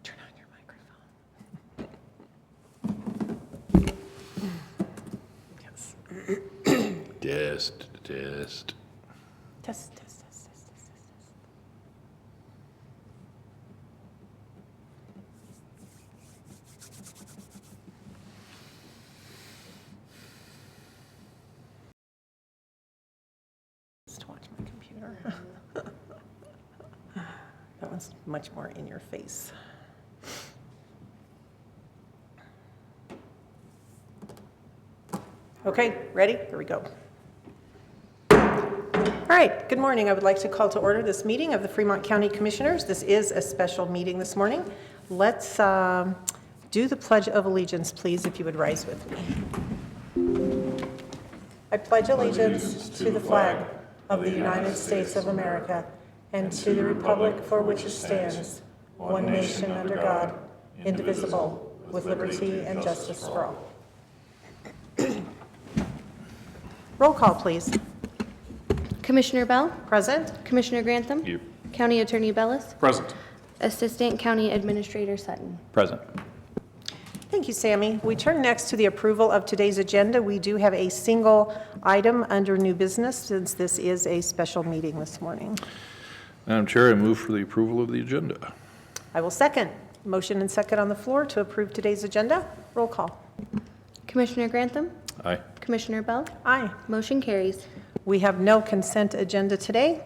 Turn on your microphone. Yes. Test. Test, test, test, test, test, test. Just watch my computer. That one's much more in your face. Okay, ready? Here we go. All right, good morning. I would like to call to order this meeting of the Fremont County Commissioners. This is a special meeting this morning. Let's do the Pledge of Allegiance, please, if you would rise with me. I pledge allegiance to the flag of the United States of America and to the republic for which it stands, one nation under God, indivisible, with liberty and justice for all. Roll call, please. Commissioner Bell? Present. Commissioner Grantham? Here. County Attorney Bellis? Present. Assistant County Administrator Sutton? Present. Thank you, Sammy. We turn next to the approval of today's agenda. We do have a single item under new business since this is a special meeting this morning. Madam Chair, I move for the approval of the agenda. I will second. Motion and second on the floor to approve today's agenda. Roll call. Commissioner Grantham? Aye. Commissioner Bell? Aye. Motion carries. We have no consent agenda today.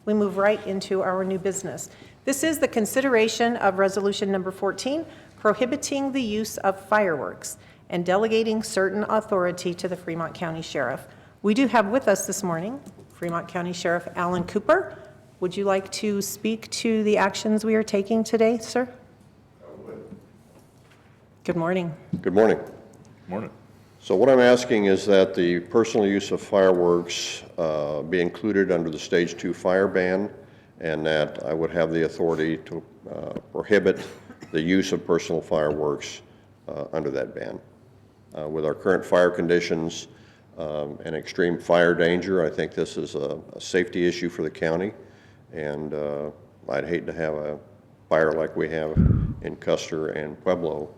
We move right into our new business. This is the consideration of resolution number 14, prohibiting the use of fireworks and delegating certain authority to the Fremont County Sheriff. We do have with us this morning Fremont County Sheriff Alan Cooper. Would you like to speak to the actions we are taking today, sir? I would. Good morning. Good morning. Morning. So what I'm asking is that the personal use of fireworks be included under the Stage 2 fire ban, and that I would have the authority to prohibit the use of personal fireworks under that ban. With our current fire conditions and extreme fire danger, I think this is a safety issue for the county, and I'd hate to have a fire like we have in Custer and Pueblo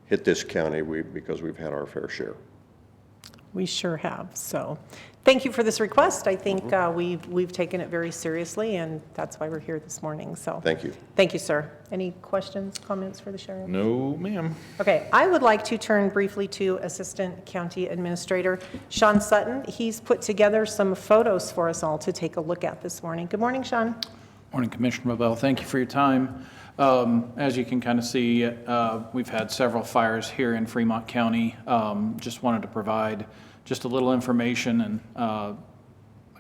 hit this county because we've had our fair share. We sure have. So thank you for this request. I think we've taken it very seriously, and that's why we're here this morning. So Thank you. Thank you, sir. Any questions, comments for the sheriff? No, ma'am. Okay, I would like to turn briefly to Assistant County Administrator Sean Sutton. He's put together some photos for us all to take a look at this morning. Good morning, Sean. Morning, Commissioner Bell. Thank you for your time. As you can kind of see, we've had several fires here in Fremont County. Just wanted to provide just a little information and I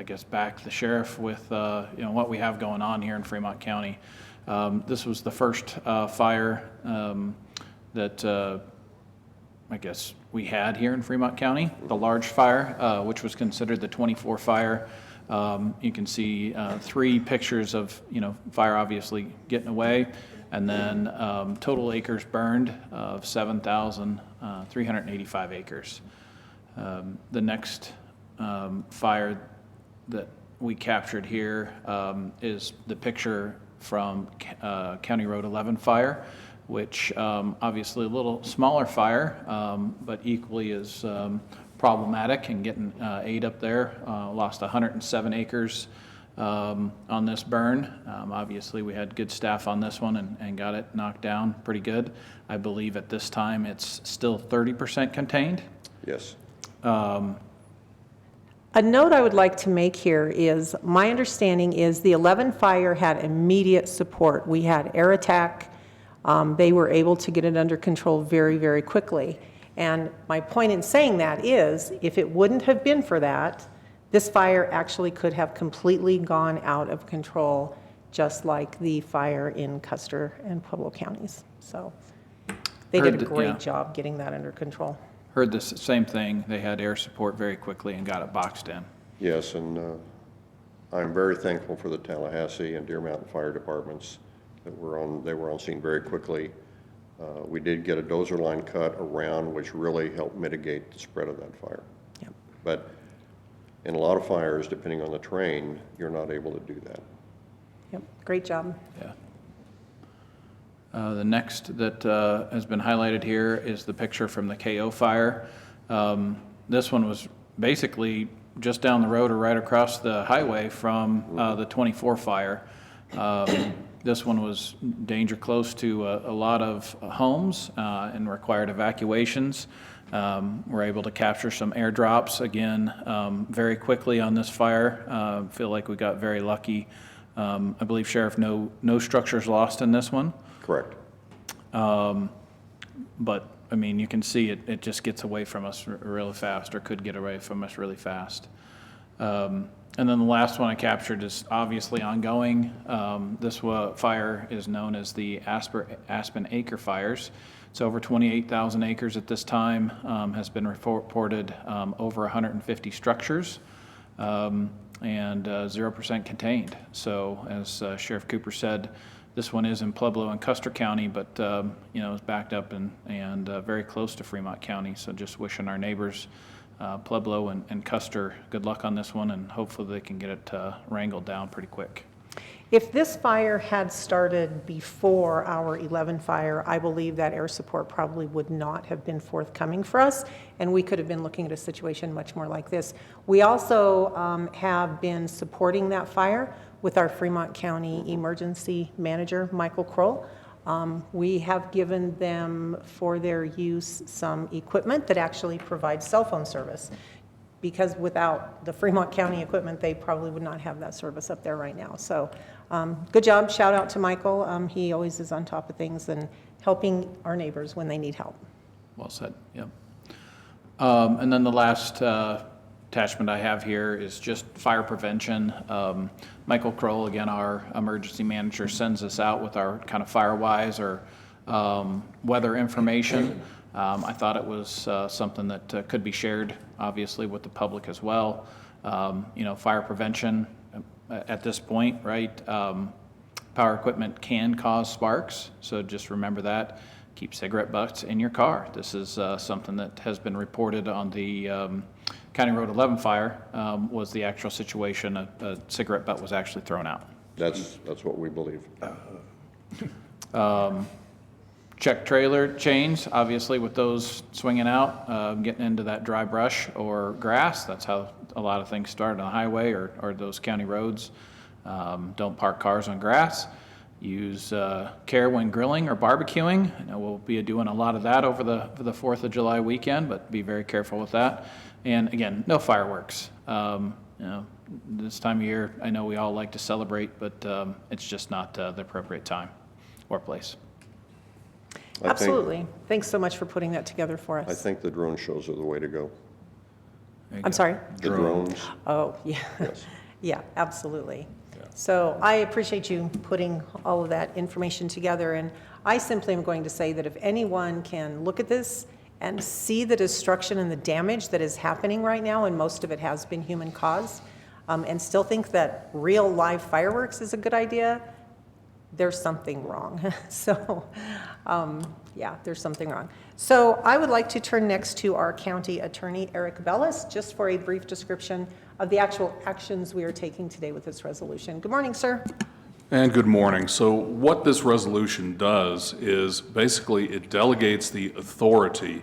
guess back the sheriff with what we have going on here in Fremont County. This was the first fire that I guess we had here in Fremont County, the large fire, which was considered the 24 fire. You can see 3 pictures of, fire obviously getting away, and then total acres burned of 7,385 acres. The next fire that we captured here is the picture from County Road 11 fire, which obviously a little smaller fire, but equally as problematic and getting aid up there. Lost 107 acres on this burn. Obviously we had good staff on this one and got it knocked down pretty good. I believe at this time it's still 30% contained. Yes. A note I would like to make here is my understanding is the 11 fire had immediate support. We had air attack. They were able to get it under control very, very quickly. And my point in saying that is, if it wouldn't have been for that, this fire actually could have completely gone out of control, just like the fire in Custer and Pueblo counties. So they did a great job getting that under control. Heard the same thing. They had air support very quickly and got it boxed in. Yes, and I'm very thankful for the Tallahassee and Deer Mountain Fire Departments that they were on scene very quickly. We did get a dozer line cut around, which really helped mitigate the spread of that fire. Yep. But in a lot of fires, depending on the terrain, you're not able to do that. Yep, great job. Yeah. The next that has been highlighted here is the picture from the KO fire. This one was basically just down the road or right across the highway from the 24 fire. This one was danger close to a lot of homes and required evacuations. We're able to capture some airdrops again very quickly on this fire. Feel like we got very lucky. I believe, Sheriff, no structures lost in this one. Correct. But, I mean, you can see it just gets away from us really fast, or could get away from us really fast. And then the last one I captured is obviously ongoing. This fire is known as the Aspen Acre Fires. It's over 28,000 acres at this time, has been reported over 150 structures, and 0% contained. So as Sheriff Cooper said, this one is in Pueblo and Custer County, but is backed up and very close to Fremont County. So just wishing our neighbors, Pueblo and Custer, good luck on this one, and hopefully they can get it wrangled down pretty quick. If this fire had started before our 11 fire, I believe that air support probably would not have been forthcoming for us, and we could have been looking at a situation much more like this. We also have been supporting that fire with our Fremont County Emergency Manager, Michael Kroll. We have given them, for their use, some equipment that actually provides cell phone service, because without the Fremont County equipment, they probably would not have that service up there right now. So good job, shout out to Michael. He always is on top of things and helping our neighbors when they need help. Well said, yep. And then the last attachment I have here is just fire prevention. Michael Kroll, again, our emergency manager, sends us out with our kind of FireWise or weather information. I thought it was something that could be shared, obviously, with the public as well. Fire prevention at this point, right? Power equipment can cause sparks, so just remember that. Keep cigarette butts in your car. This is something that has been reported on the County Road 11 fire, was the actual situation. A cigarette butt was actually thrown out. That's what we believe. Check trailer chains, obviously with those swinging out, getting into that dry brush or grass. That's how a lot of things start on the highway or those county roads. Don't park cars on grass. Use care when grilling or barbecuing. I know we'll be doing a lot of that over the 4th of July weekend, but be very careful with that. And again, no fireworks. This time of year, I know we all like to celebrate, but it's just not the appropriate time or place. Absolutely. Thanks so much for putting that together for us. I think the drone shows are the way to go. I'm sorry? The drones. Oh, yeah. Yes. Yeah, absolutely. So I appreciate you putting all of that information together, and I simply am going to say that if anyone can look at this and see the destruction and the damage that is happening right now, and most of it has been human caused, and still think that real live fireworks is a good idea, there's something wrong. So, yeah, there's something wrong. So I would like to turn next to our county attorney, Eric Bellis, just for a brief description of the actual actions we are taking today with this resolution. Good morning, sir. And good morning. So what this resolution does is basically it delegates the authority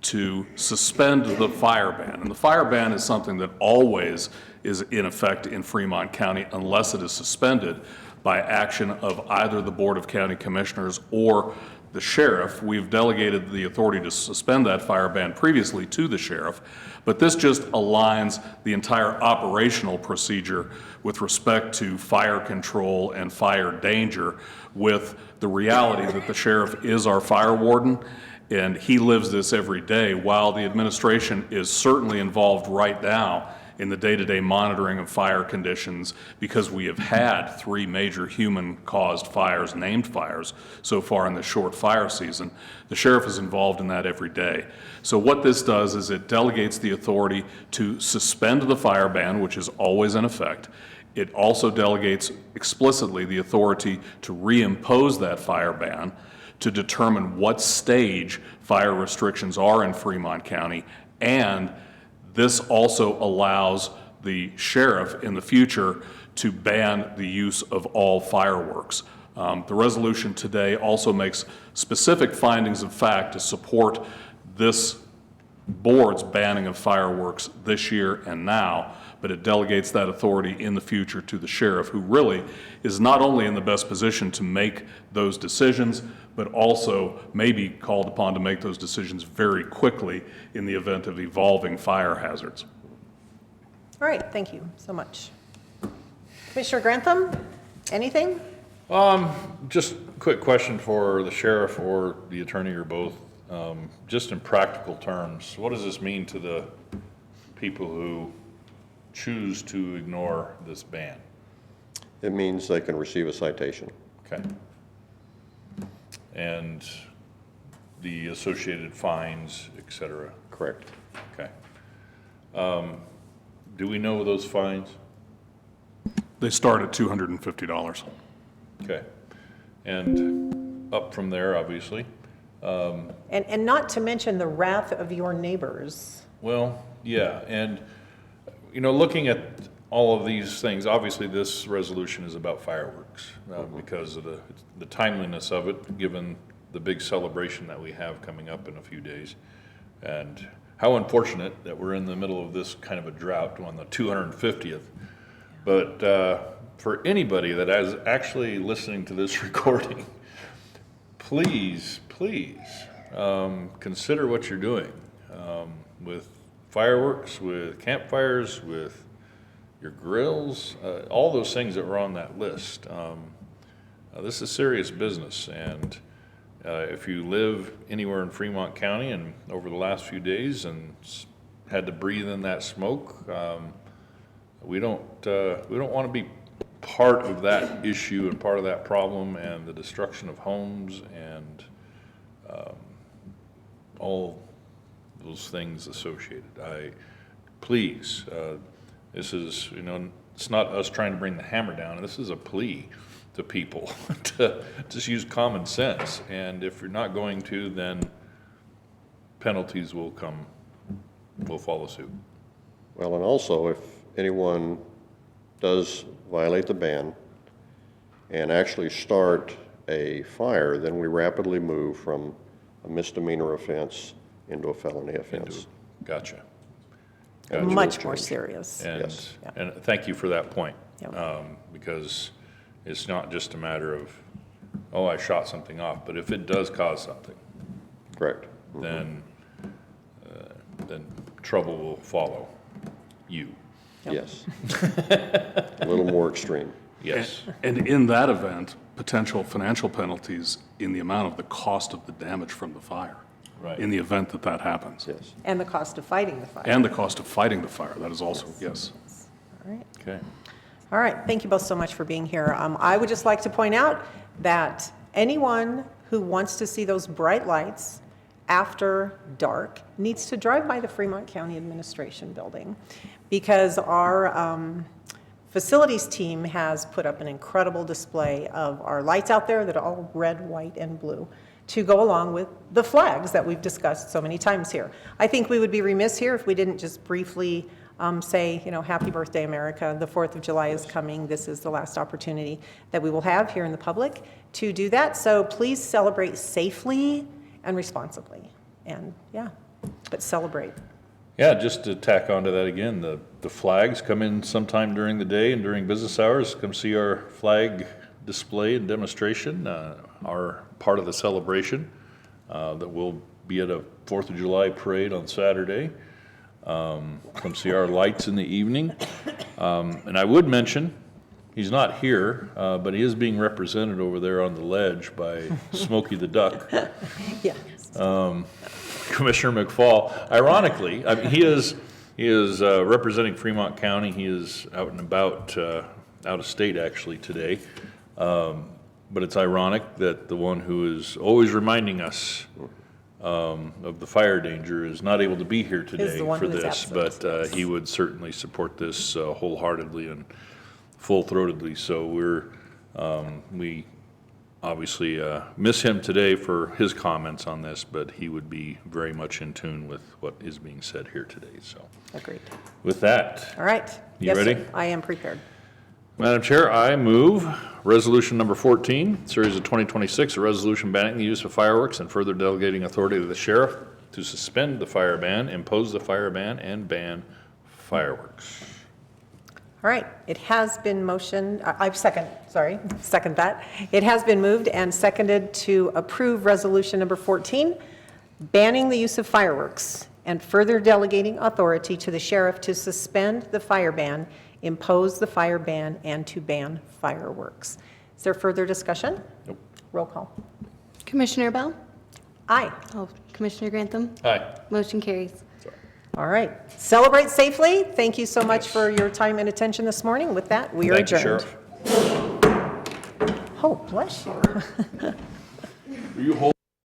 to suspend the fire ban. And the fire ban is something that always is in effect in Fremont County unless it is suspended by action of either the Board of County Commissioners or the sheriff. We've delegated the authority to suspend that fire ban previously to the sheriff, but this just aligns the entire operational procedure with respect to fire control and fire danger with the reality that the sheriff is our fire warden, and he lives this every day, while the administration is certainly involved right now in the day-to-day monitoring of fire conditions, because we have had 3 major human-caused fires, named fires, so far in the short fire season. The sheriff is involved in that every day. So what this does is it delegates the authority to suspend the fire ban, which is always in effect. It also delegates explicitly the authority to reimpose that fire ban, to determine what stage fire restrictions are in Fremont County, and this also allows the sheriff in the future to ban the use of all fireworks. The resolution today also makes specific findings of fact to support this board's banning of fireworks this year and now, but it delegates that authority in the future to the sheriff, who really is not only in the best position to make those decisions, but also may be called upon to make those decisions very quickly in the event of evolving fire hazards. All right, thank you so much. Commissioner Grantham, anything? Just a quick question for the sheriff or the attorney or both. Just in practical terms, what does this mean to the people who choose to ignore this ban? It means they can receive a citation. Okay. And the associated fines, et cetera? Correct. Okay. Do we know those fines? They start at $250. Okay. And up from there, obviously. And not to mention the wrath of your neighbors. Well, yeah, and, looking at all of these things, obviously this resolution is about fireworks because of the timeliness of it, given the big celebration that we have coming up in a few days. And how unfortunate that we're in the middle of this kind of a drought on the 250th. But for anybody that is actually listening to this recording, please consider what you're doing with fireworks, with campfires, with your grills, all those things that were on that list. This is serious business, and if you live anywhere in Fremont County and over the last few days and had to breathe in that smoke, we don't want to be part of that issue and part of that problem and the destruction of homes and all those things associated. Please, this is, it's not us trying to bring the hammer down. This is a plea to people to just use common sense. And if you're not going to, then penalties will follow suit. Well, and also, if anyone does violate the ban and actually start a fire, then we rapidly move from a misdemeanor offense into a felony offense. Gotcha. Much more serious. And, Yes. and thank you for that point. Yep. Because it's not just a matter of, oh, I shot something off, but if it does cause something, Correct. then trouble will follow you. Yes. A little more extreme. Yes. And in that event, potential financial penalties in the amount of the cost of the damage from the fire. Right. In the event that happens. Yes. And the cost of fighting the fire. And the cost of fighting the fire, that is also, yes. All right. Okay. All right, thank you both so much for being here. I would just like to point out that anyone who wants to see those bright lights after dark needs to drive by the Fremont County Administration Building, because our facilities team has put up an incredible display of our lights out there that are all red, white, and blue to go along with the flags that we've discussed so many times here. I think we would be remiss here if we didn't just briefly say, happy birthday, America. The 4th of July is coming. This is the last opportunity that we will have here in the public to do that. So please celebrate safely and responsibly. And but celebrate. Yeah, just to tack onto that again, the flags come in sometime during the day and during business hours. Come see our flag display and demonstration, our part of the celebration that will be at a 4th of July parade on Saturday. Come see our lights in the evening. And I would mention, he's not here, but he is being represented over there on the ledge by Smokey the Duck. Yeah. Commissioner McFall. Ironically, I mean, he is representing Fremont County. He is out and about, out of state actually today. But it's ironic that the one who is always reminding us of the fire danger is not able to be here today the one for who is this, absent, but yes. he would certainly support this wholeheartedly and full-throatedly. So we obviously miss him today for his comments on this, but he would be very much in tune with what is being said here today. So Agreed. with that, All right. You Yes, ready? sir. I am prepared. Madam Chair, I move Resolution Number 14, Series of 2026, a resolution banning the use of fireworks and further delegating authority to the sheriff to suspend the fire ban, impose the fire ban, and ban fireworks. All right, it has been second that. It has been moved and seconded to approve Resolution Number 14, banning the use of fireworks and further delegating authority to the sheriff to suspend the fire ban, impose the fire ban, and to ban fireworks. Is there further discussion? Nope. Roll call. Commissioner Bell? Aye. Oh, Commissioner Grantham? Aye. Motion carries. All right. Celebrate safely. Thank you so much for your time and attention this morning. With that, we are Thank you, adjourned. Sheriff. Oh, bless you. Will you hold